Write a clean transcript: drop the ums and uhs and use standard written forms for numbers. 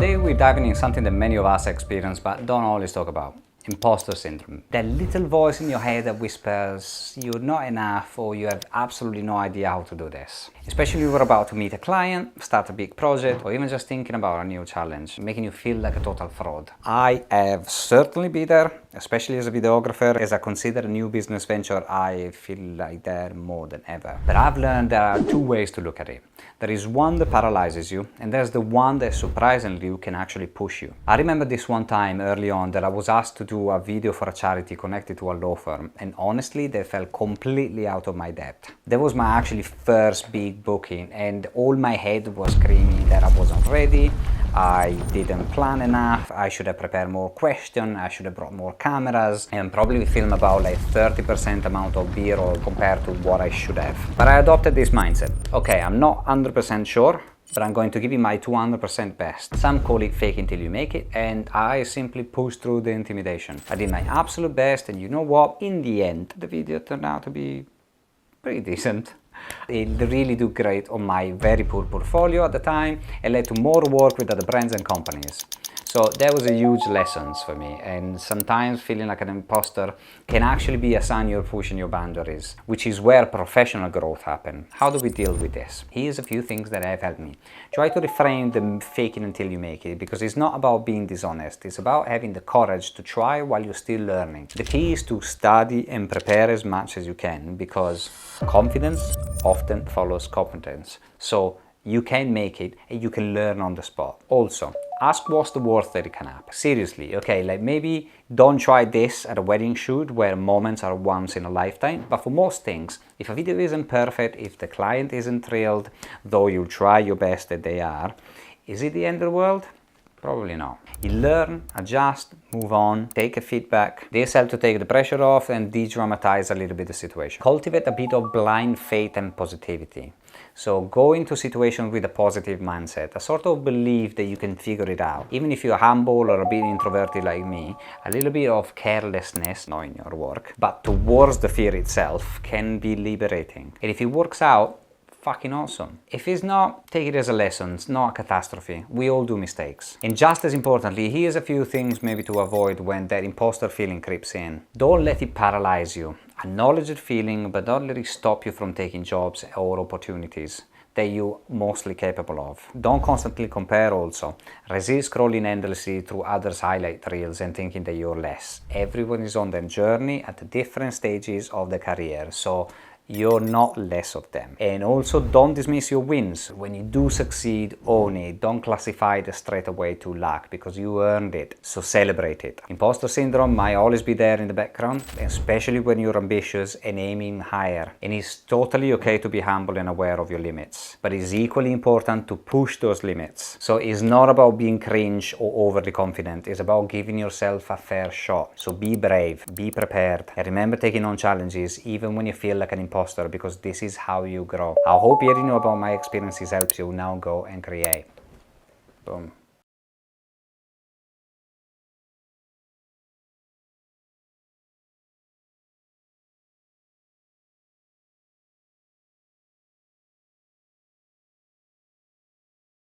Today we're diving in something that many of us experience but don't always talk about. Imposter syndrome. That little voice in your head that whispers you're not enough or you have absolutely no idea how to do this. Especially when you're about to meet a client, start a big project, or even just thinking about a new challenge, making you feel like a total fraud. I have certainly been there, especially as a videographer. As I consider a new business venture, I feel like that more than ever. But I've learned there are two ways to look at it. There is one that paralyzes you, and there's the one that surprisingly can actually push you. I remember this one time early on that I was asked to do a video for a charity connected to a law firm, and honestly they fell completely out of my depth. That was my actually first big booking, and all my head was screaming that I wasn't ready, I didn't plan enough, I should have prepared more questions, I should have brought more cameras, and probably film about like 30% amount of B-roll compared to what I should have. But I adopted this mindset. Okay, I'm not 100% sure, but I'm going to give you my 200% best. Some call it fake until you make it, and I simply pushed through the intimidation. I did my absolute best, and you know what? In the end, the video turned out to be pretty decent. It really did great on my very poor portfolio at the time and led to more work with other brands and companies. So that was a huge lesson for me, and sometimes feeling like an imposter can actually be a sign you're pushing your boundaries, which is where professional growth happens. How do we deal with this? Here's a few things that have helped me. Try to reframe the faking until you make it, because it's not about being dishonest, it's about having the courage to try while you're still learning. The key is to study and prepare as much as you can, because confidence often follows competence. So you can make it and you can learn on the spot. Also, ask what's the worst that it can happen. Seriously, okay, like maybe don't try this at a wedding shoot where moments are once in a lifetime, but for most things, if a video isn't perfect, if the client isn't thrilled, though you'll try your best that they are, is it the end of the world? Probably not. You learn, adjust, move on, take a feedback. This helps to take the pressure off and de-dramatize a little bit the situation. Cultivate a bit of blind faith and positivity. So go into situations with a positive mindset, a sort of belief that you can figure it out. Even if you're humble or a bit introverted like me, a little bit of carelessness, not in your work, but towards the fear itself can be liberating. And if it works out, fucking awesome. If it's not, take it as a lesson, it's not a catastrophe. We all do mistakes. And just as importantly, here's a few things maybe to avoid when that imposter feeling creeps in. Don't let it paralyze you. Acknowledge the feeling, but don't let it stop you from taking jobs or opportunities that you're mostly capable of. Don't constantly compare also. Resist scrolling endlessly through others' highlight reels and thinking that you're less. Everyone is on their journey at the different stages of their career, so you're not less of them. And also don't dismiss your wins. When you do succeed, own it. Don't classify it straight away to luck, because you earned it, so celebrate it. Imposter syndrome might always be there in the background, especially when you're ambitious and aiming higher. And it's totally okay to be humble and aware of your limits, but it's equally important to push those limits. So it's not about being cringe or overly confident, it's about giving yourself a fair shot. So be brave, be prepared, and remember taking on challenges even when you feel like an imposter, because this is how you grow. I hope hearing about my experiences helps you now go and create. Boom.